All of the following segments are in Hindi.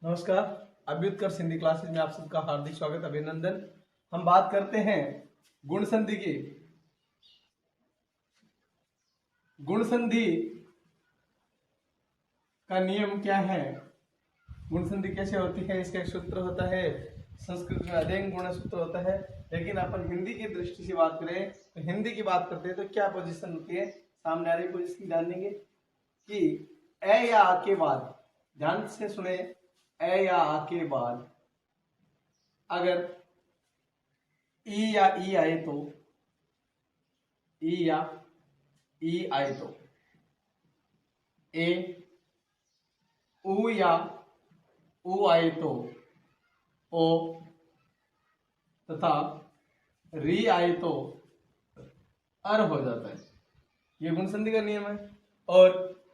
नमस्कार। अभ्युत्कर्ष हिंदी क्लासेज में आप सबका हार्दिक स्वागत, अभिनंदन। हम बात करते हैं गुण संधि की। गुण संधि का नियम क्या है, गुण संधि कैसे होती है, इसका एक सूत्र होता है। संस्कृत में अदेंग गुण सूत्र होता है, लेकिन अपन हिंदी की दृष्टि से बात करें तो हिंदी की बात करते हैं तो क्या पोजीशन होती है, सामने आ रही पोजीशन ध्यान देंगे कि ए या आ के बाद, ध्यान से सुने, ए या आ के बाद अगर ई या ई आए तो, ई या ई आए तो, ए उ या उ आए तो ओ, तथा री आए तो अर हो जाता है। ये गुण संधि का नियम है। और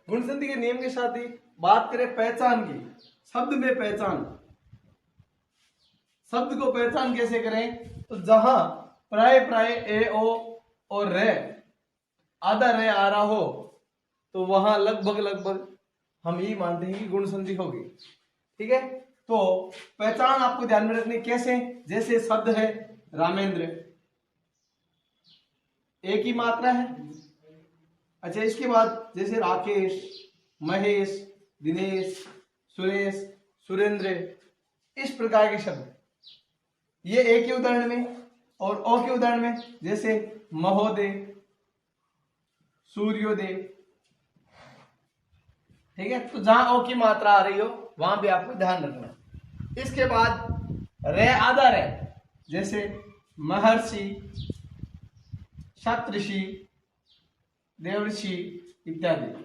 गुण संधि के नियम के साथ ही बात करें पहचान की, शब्द में पहचान, शब्द को पहचान कैसे करें, तो जहां प्राय प्राय ए ओ और रे, आधा रे आ रहा हो तो वहां लगभग लगभग हम ये मानते हैं कि गुण संधि होगी। ठीक है, तो पहचान आपको ध्यान में रखनी कैसे, जैसे शब्द है रामेंद्र, एक ही मात्रा है। अच्छा, इसके बाद जैसे राकेश, महेश, दिनेश, सुरेश, सुरेंद्र, इस प्रकार के शब्द, ये एक ही उदाहरण में। और ओ के उदाहरण में जैसे महोदय, सूर्योदय। ठीक है, तो जहां ओ की मात्रा आ रही हो वहां भी आपको ध्यान रखना। इसके बाद रे आधा रे, जैसे महर्षि, सप्तऋषि, देवर्षि इत्यादि।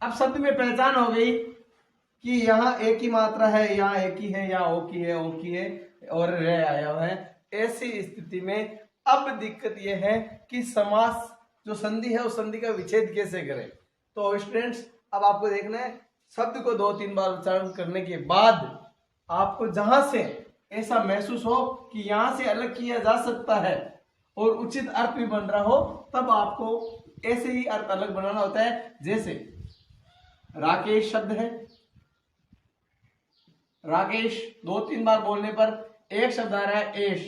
अब शब्द में पहचान हो गई कि यहाँ एक ही मात्रा है, यहाँ एक ही है, यहाँ ओ की है, ओ की है और रे आया हुआ है। ऐसी स्थिति में अब दिक्कत यह है कि समास जो संधि है उस संधि का विच्छेद कैसे करें। तो स्टूडेंट्स, अब आपको देखना है, शब्द को 2-3 बार उच्चारण करने के बाद आपको जहां से ऐसा महसूस हो कि यहां से अलग किया जा सकता है और उचित अर्थ भी बन रहा हो, तब आपको ऐसे ही अर्थ अलग बनाना होता है। जैसे राकेश शब्द है, राकेश 2-3 बार बोलने पर एक शब्द आ रहा है एश,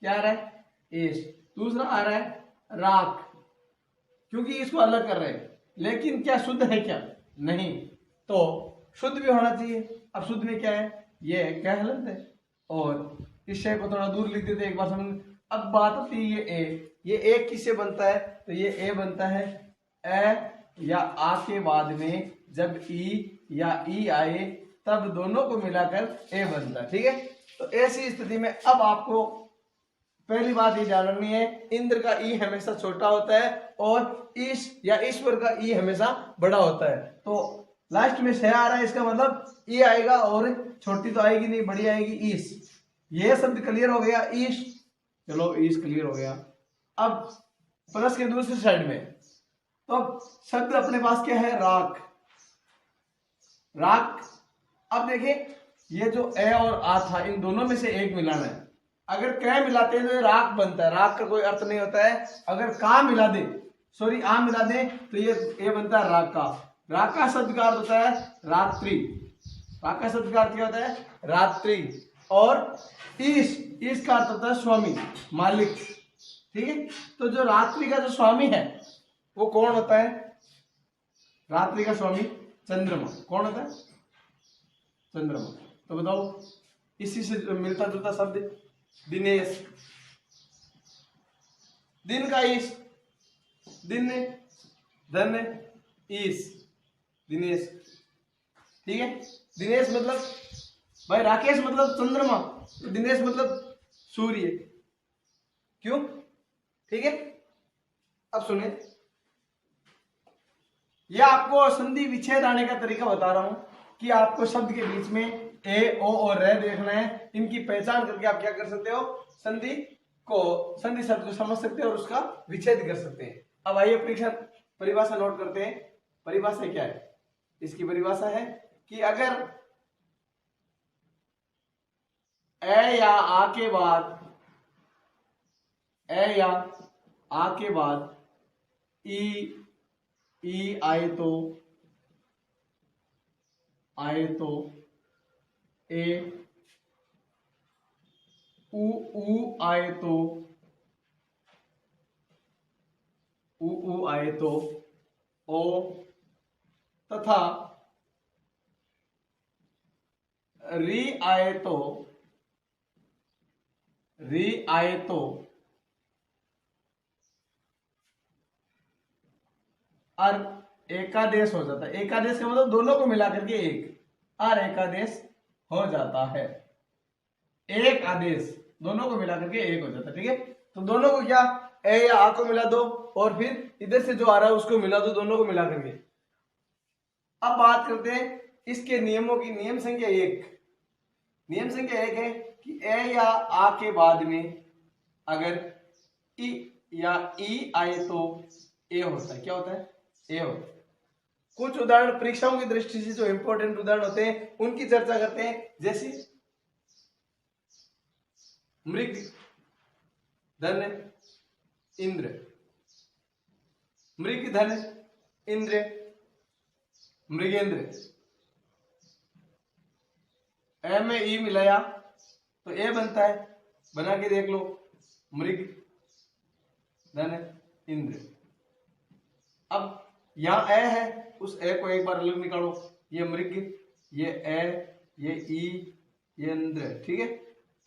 क्या आ रहा है एश, दूसरा आ रहा है राख, क्योंकि इसको अलग कर रहे हैं। लेकिन क्या शुद्ध है, क्या नहीं, तो शुद्ध भी होना चाहिए। अब शुद्ध में क्या है, ये क्या हलंत है, और इस शय को थोड़ा दूर लिख देते एक बार समझ। अब बात होती है ये ए, ये ए किससे बनता है, तो ये ए बनता है ए या आ के बाद में जब ई या ई आए तब दोनों को मिलाकर ए बनता है। ठीक है, तो ऐसी स्थिति में अब आपको पहली बात ये ध्यान रखनी है, इंद्र का ई हमेशा छोटा होता है और ईश या ईश्वर का ई हमेशा बड़ा होता है। तो लास्ट में शय आ रहा है, इसका मतलब ई आएगा और छोटी तो आएगी नहीं, बड़ी आएगी ईश। ये शब्द क्लियर हो गया, ईश, चलो ईश क्लियर हो गया। अब प्लस के दूसरी साइड में तो शब्द अपने पास क्या है, राख, राख। अब देखिए, ये जो ए और आ था, इन दोनों में से एक मिलाना है। अगर कै मिलाते हैं तो ये राख बनता है, राख का कोई अर्थ नहीं होता है। अगर का मिला दे, सॉरी आ मिला दे, तो ये बनता है राका। राका शब्द का अर्थ होता है रात्रि, राका शब्द का अर्थ क्या होता है, रात्रि। और ईश का अर्थ होता है स्वामी, मालिक। ठीक है, तो जो रात्रि का जो स्वामी है वो कौन होता है, रात्रि का स्वामी चंद्रमा। कौन होता है, चंद्रमा। तो बताओ, इसी से मिलता जुलता शब्द दिनेश, दिन का ईश, दिन धन ईश, दिनेश। ठीक है, दिनेश मतलब भाई, राकेश मतलब चंद्रमा, तो दिनेश मतलब सूर्य। क्यों, ठीक है। अब सुने, यह आपको संधि विच्छेद आने का तरीका बता रहा हूं कि आपको शब्द के बीच में ए ओ और रे देखना है। इनकी पहचान करके आप क्या कर सकते हो, संधि शब्द को समझ सकते हैं और उसका विच्छेद कर सकते हैं। अब आइए परिभाषा नोट करते हैं। परिभाषा क्या है, इसकी परिभाषा है कि अगर ए या आ के बाद, ए या आ के बाद ई आए तो आए तो ए, ऊ आए तो ऊ आए तो ओ, तथा री आए तो और एकादेश हो जाता है। एकादेश का मतलब दोनों को मिलाकर के एक और एकादेश हो जाता है। एक आदेश दोनों को मिलाकर के एक हो जाता है। ठीक है, तो दोनों को क्या, ए या आ को मिला दो और फिर इधर से जो आ रहा है उसको मिला दो, दोनों को मिला करके। अब बात करते हैं इसके नियमों की। नियम संख्या एक है कि ए या आ के बाद में अगर ई या ई आए तो ए होता है। क्या होता है? ए होता है। कुछ उदाहरण परीक्षाओं की दृष्टि से जो इंपॉर्टेंट उदाहरण होते हैं उनकी चर्चा करते हैं, जैसे मृग धन इंद्र, मृग धन इंद्र, मृगेंद्र। ए में ई मिलाया तो ए बनता है, बना के देख लो, मृग धन इंद्र। अब यहां ए है, उस ए को एक बार अलग निकालो, ये मृग, ये ए, ये ई, ये इंद्र। ठीक है,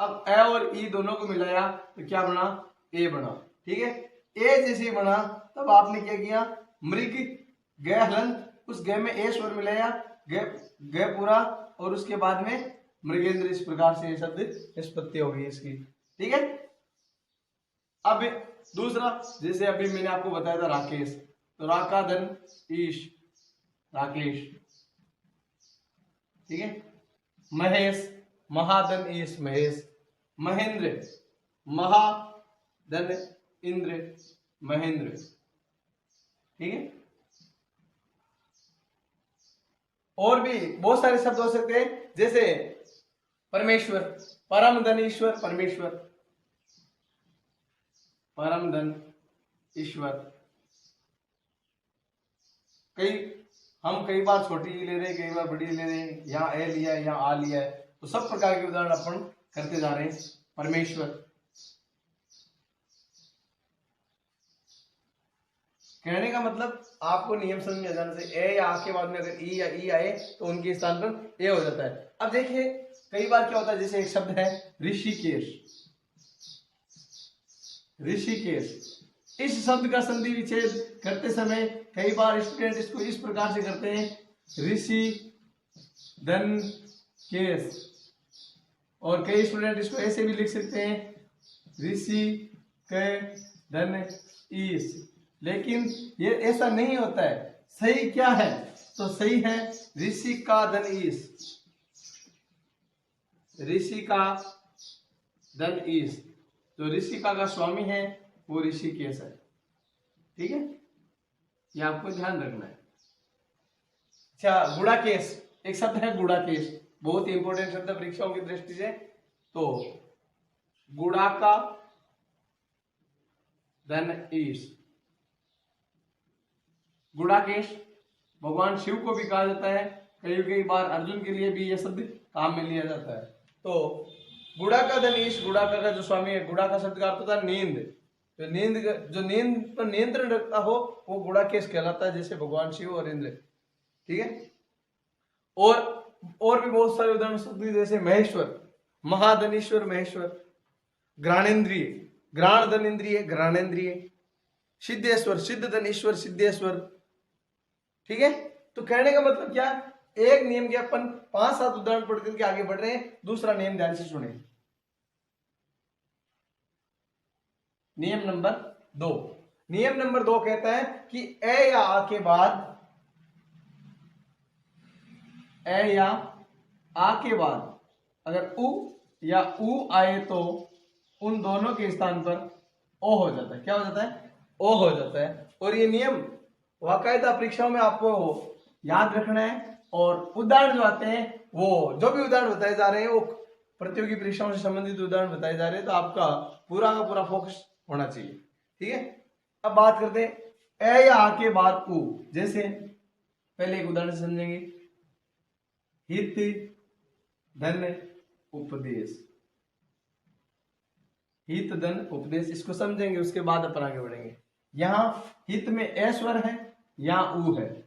अब ए और ई दोनों को मिलाया तो क्या बना? ए बना। ठीक है, ए जैसे बना तब आपने क्या किया? मृग ग हलंत, उस ग में ए स्वर मिलाया, ग पूरा, और उसके बाद में मृगेंद्र। इस प्रकार से ये शब्द निष्पत्ति हो गई इसकी। ठीक है, अब दूसरा, जैसे अभी मैंने आपको बताया था राकेश, तो राका धन ईश, राकेश। ठीक है, महेश, महाधन ईश, महेश। महेंद्र, महाधन इंद्र, महेंद्र। ठीक है, और भी बहुत सारे शब्द हो सकते हैं, जैसे परमेश्वर, परम धन ईश्वर, परमेश्वर, परम धन ईश्वर। हम कई बार छोटी ई ले रहे हैं, कई बार बड़ी ले रहे हैं, यहाँ ए लिया है, यहाँ आ लिया है, तो सब प्रकार के उदाहरण अपन करते जा रहे हैं। परमेश्वर, कहने का मतलब आपको नियम समझ में आ जाने से ए या आ के बाद में अगर ई या ई आए तो उनके स्थान पर ए हो जाता है। अब देखिए कई बार क्या होता है, जैसे एक शब्द है ऋषिकेश, ऋषिकेश। इस शब्द का संधि विच्छेद करते समय कई बार स्टूडेंट इसको इस प्रकार से करते हैं, ऋषि धन केश, और कई स्टूडेंट इसको ऐसे भी लिख सकते हैं, ऋषि के धन ईश। लेकिन ये ऐसा नहीं होता है। सही क्या है? तो सही है ऋषि का धन ईश, ऋषि का धन ईश। जो ऋषिका का स्वामी है वो ऋषिकेश है। ठीक है, ये आपको ध्यान रखना है। अच्छा, गुड़ाकेश, एक शब्द है गुड़ाकेश, बहुत ही इंपॉर्टेंट शब्द है परीक्षाओं की दृष्टि से। तो गुड़ा का धन ईश, गुड़ाकेश भगवान शिव को भी कहा जाता है, कई बार अर्जुन के लिए भी यह शब्द काम में लिया जाता है। तो गुड़ा का धन ईश, गुड़ाका का जो स्वामी है, गुड़ा का शब्द का अर्थ होता है नींद। जो नींद पर नियंत्रण रखता हो वो गुड़ाकेश कहलाता है, जैसे भगवान शिव और इंद्र। ठीक है, और भी बहुत सारे उदाहरण शब्द, जैसे महेश्वर, महाधनीश्वर, महेश्वर। घ्राणेन्द्रिय, घ्राण धन इंद्रिय, घ्राणेन्द्रिय। सिद्धेश्वर, सिद्ध धन ईश्वर, सिद्धेश्वर। ठीक है, तो कहने का मतलब क्या, एक नियम के अपन 5-7 उदाहरण पढ़ करके आगे बढ़ रहे हैं। दूसरा नियम ध्यान से सुने, नियम नंबर 2। नियम नंबर 2 कहता है कि ए या आ के बाद, ए या आ के बाद अगर उ या ऊ आए तो उन दोनों के स्थान पर ओ हो जाता है। क्या हो जाता है? ओ हो जाता है। और ये नियम वाकायदा परीक्षाओं में आपको याद रखना है। और उदाहरण जो आते हैं, वो जो भी उदाहरण बताए जा रहे हैं वो प्रतियोगी परीक्षाओं से संबंधित उदाहरण बताए जा रहे हैं, तो आपका पूरा का पूरा फोकस होना चाहिए। ठीक है, अब बात करते हैं ए या आ के बाद उ। जैसे पहले एक उदाहरण समझेंगे, हित धन उपदेश, हित धन उपदेश, इसको समझेंगे उसके बाद अपन आगे बढ़ेंगे। यहां हित में ए स्वर है, यहां ऊ है,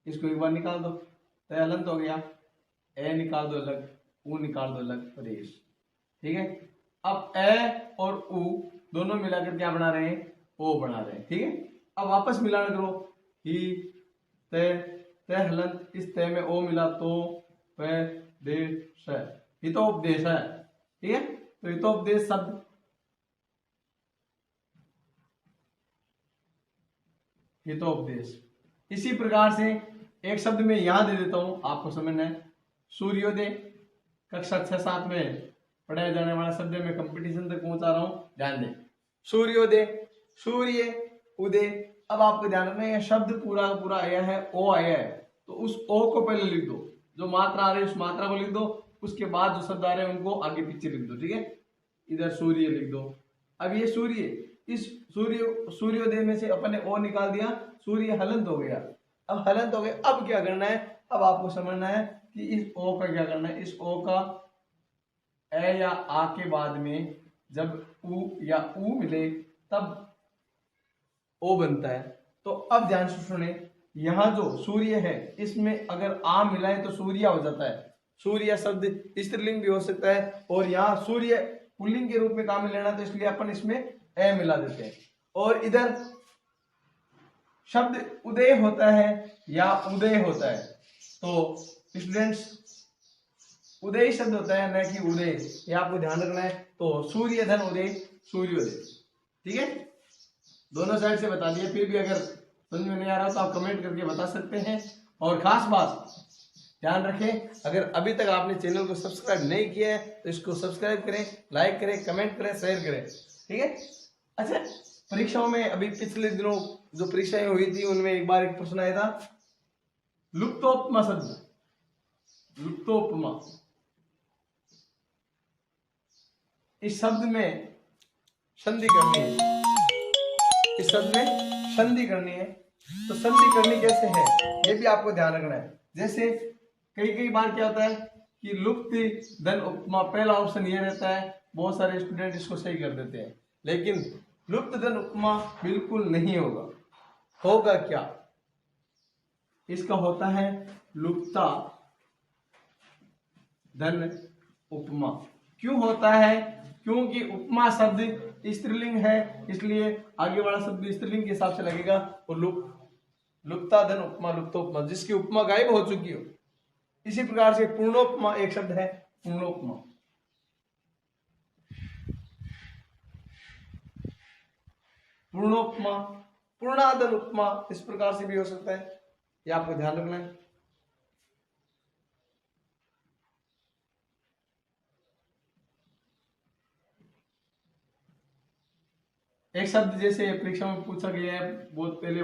इसको एक बार निकाल दो तो हलंत हो गया, ए निकाल दो अलग, ऊ निकाल दो अलग, प्रदेश। ठीक है, अब ए और ऊ दोनों मिलाकर क्या बना रहे हैं, ओ बना रहे हैं। ठीक है, अब वापस मिलान करो, ही ते हलंत, इस ते में ओ मिला तो पे देश है, हितोपदेश है। ठीक है, तो हितोपदेश शब्द हितोपदेश। इसी प्रकार से एक शब्द में यहां दे देता हूं, आपको समझना है। सूर्योदय कक्षा 6-7 में पढ़ाया जाने वाला शब्द में कंपटीशन तक पहुंचा रहा हूं, ध्यान दें। सूर्योदय, सूर्य उदय। अब आपको ध्यान रखना है, शब्द पूरा पूरा आया है, ओ आया है, तो उस ओ को पहले लिख दो, जो मात्रा आ रही है उस मात्रा को लिख दो, उसके बाद जो शब्द आ रहे हैं उनको आगे पीछे लिख दो। ठीक है, इधर सूर्य लिख दो। अब ये सूर्य, इस सूर्योदय में से अपन ने ओ निकाल दिया, सूर्य हलंत हो गया। अब हलंत हो गया, अब क्या करना है, अब आपको समझना है कि इस ओ का क्या करना है। इस ओ का ए या आ के बाद में जब ऊ या ऊ मिले तब ओ बनता है। तो अब ध्यान से सुने, यहां जो सूर्य है इसमें अगर आ मिलाए तो सूर्य हो जाता है। सूर्य शब्द स्त्रीलिंग भी हो सकता है, और यहाँ सूर्य पुल्लिंग के रूप में काम में लेना, तो इसलिए अपन इसमें ए मिला देते हैं। और इधर शब्द उदय होता है या उदय होता है, तो स्टूडेंट्स उदय शब्द होता है, न कि उदय, ये आपको ध्यान रखना है। तो सूर्य धन उदय, सूर्योदय। ठीक है, दोनों साइड से बता दिया, फिर भी अगर समझ में नहीं आ रहा तो आप कमेंट करके बता सकते हैं। और खास बात ध्यान रखें, अगर अभी तक आपने चैनल को सब्सक्राइब नहीं किया है तो इसको सब्सक्राइब करें, लाइक करें, कमेंट करें, शेयर करें। ठीक है, अच्छा, परीक्षाओं में अभी पिछले दिनों जो परीक्षाएं हुई थी उनमें एक बार एक प्रश्न आया था, लुप्तोपमा शब्द, लुप्तोपमा, इस शब्द में संधि करनी है, इस शब्द में संधि करनी है। तो संधि करनी कैसे है ये भी आपको ध्यान रखना है। जैसे कई बार क्या होता है कि लुप्त धन उपमा, पहला ऑप्शन ये रहता है, बहुत सारे स्टूडेंट इसको सही कर देते हैं, लेकिन लुप्त धन उपमा बिल्कुल नहीं होगा। होगा क्या, इसका होता है लुप्ता धन उपमा। क्यों होता है, क्योंकि उपमा शब्द स्त्रीलिंग है, इसलिए आगे वाला शब्द भी स्त्रीलिंग के हिसाब से लगेगा। और लुप्ता धन उपमा, लुप्तोपमा, जिसकी उपमा गायब हो चुकी हो। इसी प्रकार से पूर्णोपमा एक शब्द है, पूर्णोपमा। पूर्णोपमा, पूर्णाधन उपमा, इस प्रकार से भी हो सकता है, ये आपको ध्यान रखना है। एक शब्द जैसे परीक्षा में पूछा गया है, बहुत पहले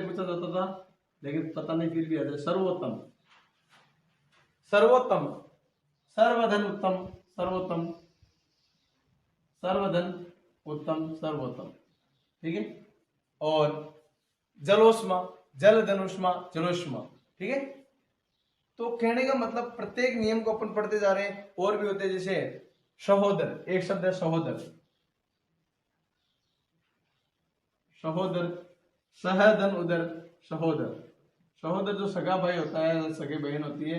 पूछा जाता था, लेकिन पता नहीं फिर भी आता है, सर्वोत्तम, सर्वोत्तम, सर्वधन उत्तम, सर्वोत्तम, सर्वधन उत्तम, सर्वोत्तम। ठीक है, और जलोष्मा, जल धनुष्मा, जलोष्मा। ठीक है, तो कहने का मतलब प्रत्येक नियम को अपन पढ़ते जा रहे हैं। और भी होते हैं, जैसे सहोदर, एक शब्द है सहोदर, सहोदर, सहधन उदर, सहोदर। सहोदर जो सगा भाई होता है, सगे बहन होती है,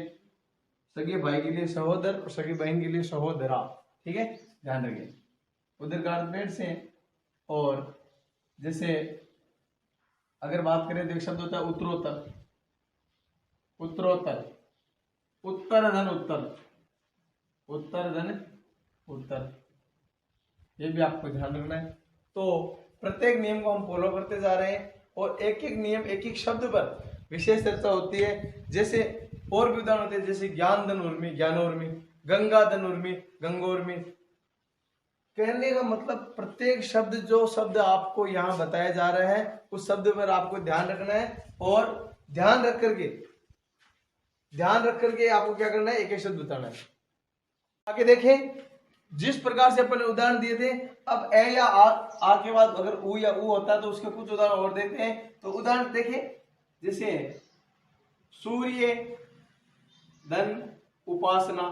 सगे भाई के लिए सहोदर और सगी बहन के लिए सहोदरा। ठीक है, ध्यान रखिए, उधर का अर्थ पेड़ से। और जैसे अगर बात करें तो एक शब्द होता है उत्तरोत्तर, उत्तरोत्तर, उत्तर धन उत्तर, उत्तर धन उत्तर, ये भी आपको ध्यान रखना है। तो प्रत्येक नियम को हम फॉलो करते जा रहे हैं, और एक एक नियम, एक एक शब्द पर विशेष चर्चा होती है। जैसे और भी उदाहरण होते हैं, जैसे ज्ञान धन उर्मी, ज्ञानोर्मी, गंगा धन उर्मी, गंगोर्मी। कहने का मतलब प्रत्येक शब्द, जो शब्द आपको यहाँ बताया जा रहा है, उस शब्द पर आपको ध्यान रखना है, और ध्यान रख करके आपको क्या करना है, एक एक शब्द बताना है। आगे देखें, जिस प्रकार से अपन ने उदाहरण दिए थे, अब ए या आ के बाद अगर ऊ या ऊ होता है तो उसके कुछ उदाहरण और देखते हैं। तो उदाहरण देखें, जैसे सूर्य धन उपासना,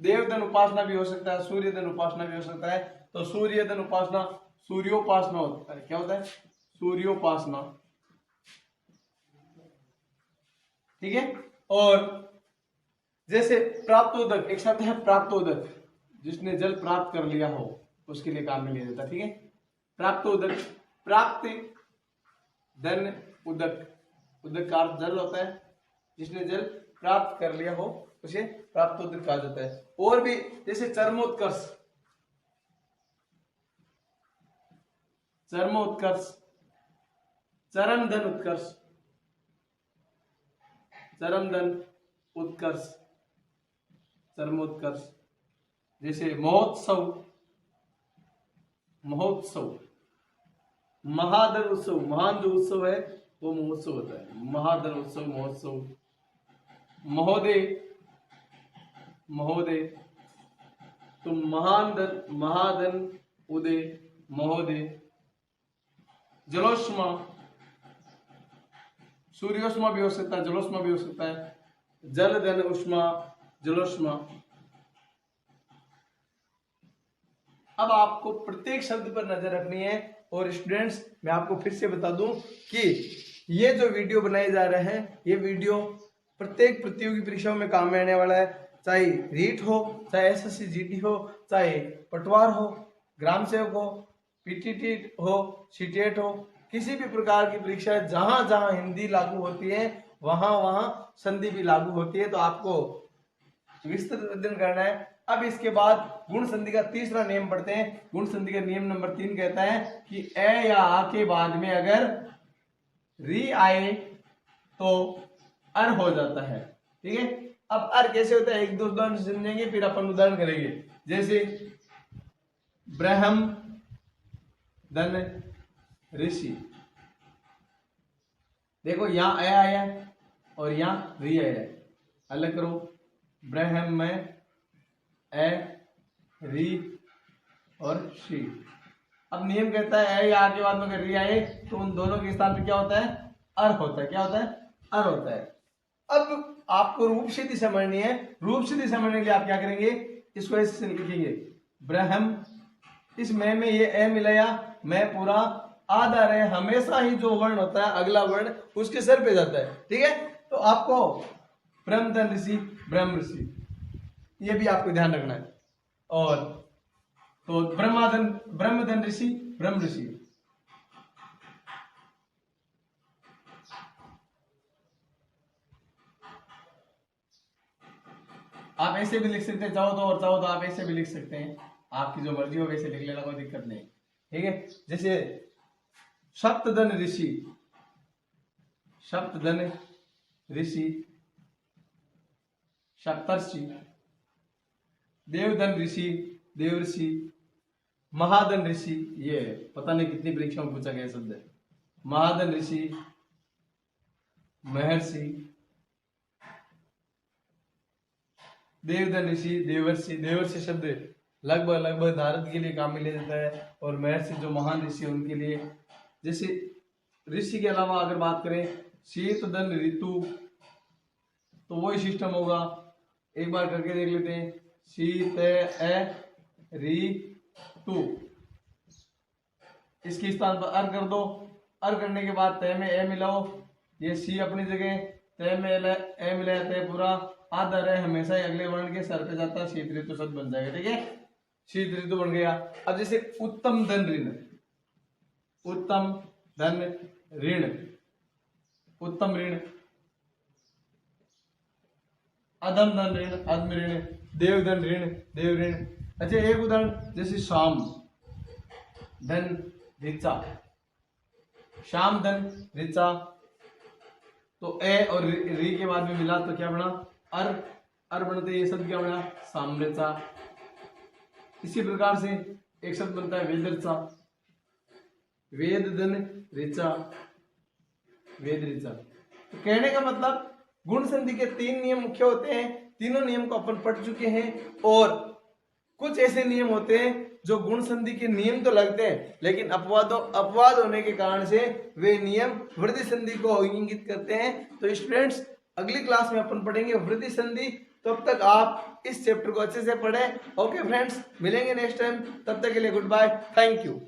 देवधन उपासना भी हो सकता है, सूर्य धन उपासना भी हो सकता है। तो सूर्य धन उपासना सूर्योपासना होता है। क्या होता है? सूर्योपासना। ठीक है। और जैसे प्राप्तोदक, एक शब्द है प्राप्तोदक, जिसने जल प्राप्त कर लिया हो उसके लिए काम में लिया जाता है। ठीक है। प्राप्तोदक, प्राप्त धन उदक, उदक का अर्थ जल होता है, जिसने जल प्राप्त कर लिया हो उसे प्राप्तोदक कहा जाता है। और भी जैसे चरमोत्कर्ष, चरमोत्कर्ष, चरम धन उत्कर्ष, चरम धन उत्कर्ष, चरमोत्कर्ष। जैसे महोत्सव, महोत्सव, महाधन उत्सव, महान जो उत्सव है वो महोत्सव होता है, महाधन उत्सव, महोत्सव। महोदय, महोदय, तो महान धन, महाधन उदय, महोदय। जलोष्मा, सूर्योष्मा भी हो सकता है, जलोष्मा भी हो सकता है। जल धन उष्मा, जलोष्मा। अब आपको प्रत्येक शब्द पर नजर रखनी है। और स्टूडेंट्स, मैं आपको फिर से बता दूं कि ये जो वीडियो बनाए जा रहे हैं, ये वीडियो प्रत्येक प्रतियोगी परीक्षाओं में काम में आने वाला है। चाहे रीट हो, चाहे एसएससी जीडी हो, चाहे पटवार हो, ग्राम सेवक हो, पीटीटी हो, सीटेट हो, किसी भी प्रकार की परीक्षा जहां जहां हिंदी लागू होती है वहां वहां संधि भी लागू होती है। तो आपको विस्तृत अध्ययन करना है। अब इसके बाद गुण संधि का तीसरा नियम पढ़ते हैं। गुण संधि का नियम नंबर 3 कहता है कि ए या आ के बाद में अगर री आए तो अर हो जाता है। ठीक है। अब अर कैसे होता है एक दो उदाहरण समझेंगे, फिर अपन उदाहरण करेंगे। जैसे ब्रह्म धन ऋषि, देखो यहां ए आया और यहां री आया, अलग करो। ब्रह्म में ए, री और शी। अब नियम कहता है ए या के बाद में अगर री आए तो उन दोनों के स्थान पे क्या होता है? अर होता है। क्या होता है? अर होता है। अब आपको रूप सिद्धि समझनी है। रूप सिद्धि समझने के लिए आप क्या करेंगे? इसको ऐसे लिखेंगे, ब्रह्म, इस में ये ए मिलाया, मैं पूरा आधा रहे, हमेशा ही जो वर्ण होता है अगला वर्ण उसके सर पे जाता है। ठीक है। तो आपको ब्रह्म धन ऋषि, ब्रह्म ऋषि, ये भी आपको ध्यान रखना है। और तो ब्रह्म धन ऋषि, ब्रह्म ऋषि। आप ऐसे भी लिख सकते हैं चाहो तो, और चाहो तो आप ऐसे भी लिख सकते हैं, आपकी जो मर्जी हो वैसे लिख लेना, कोई दिक्कत नहीं। ठीक है। जैसे सप्तधन ऋषि, सप्तधन ऋषि, सप्तर्षि, देवधन ऋषि, देवर्षि, महाधन ऋषि। ये पता नहीं कितनी परीक्षाओं में पूछा गया शब्द है। महाधन ऋषि, महर्षि, देवधन ऋषि, देवर्षि। देवर्षि शब्द लगभग भारत के लिए काम में लिया जाता है। और महर्षि जो महान ऋषि है उनके लिए। जैसे ऋषि के अलावा अगर बात करें शीत धन ऋतु, तो वही सिस्टम होगा। एक बार करके देख लेते हैं। शीत ऋतु, इसके स्थान पर अर कर दो। अर करने के बाद तय में ए मिलाओ, ये सी अपनी जगह, तय में ए मिलाया, तय पूरा आधा रहे, हमेशा ही अगले वर्ण के सर पे जाता है। शीत ऋतु शब्द बन जाएगा। ठीक है। शीत ऋतु बन गया। अब जैसे उत्तम धन ऋण, उत्तम धन ऋण, उत्तम ऋण, अधम धन ऋण, अधम ऋण, देवधन ऋण, देव ऋण। अच्छा एक उदाहरण, जैसे शाम धन ऋचा, शाम धन ऋचा, तो ए और री के बाद में मिला तो क्या बना? अर, अर बनते ये शब्द क्या बना? साम्रचा। इसी प्रकार से एक शब्द बनता है वेदरचा, वेद धन ऋचा, वेद ऋचा। तो कहने का मतलब गुण संधि के 3 नियम मुख्य होते हैं। तीनों नियम को अपन पढ़ चुके हैं। और कुछ ऐसे नियम होते हैं जो गुण संधि के नियम तो लगते हैं, लेकिन अपवाद होने के कारण से वे नियम वृद्धि संधि को इंगित करते हैं। तो स्टूडेंट्स, अगली क्लास में अपन पढ़ेंगे वृद्धि संधि। तब तक आप इस चैप्टर को अच्छे से पढ़ें। ओके फ्रेंड्स, मिलेंगे नेक्स्ट टाइम। तब तक के लिए गुड बाय, थैंक यू।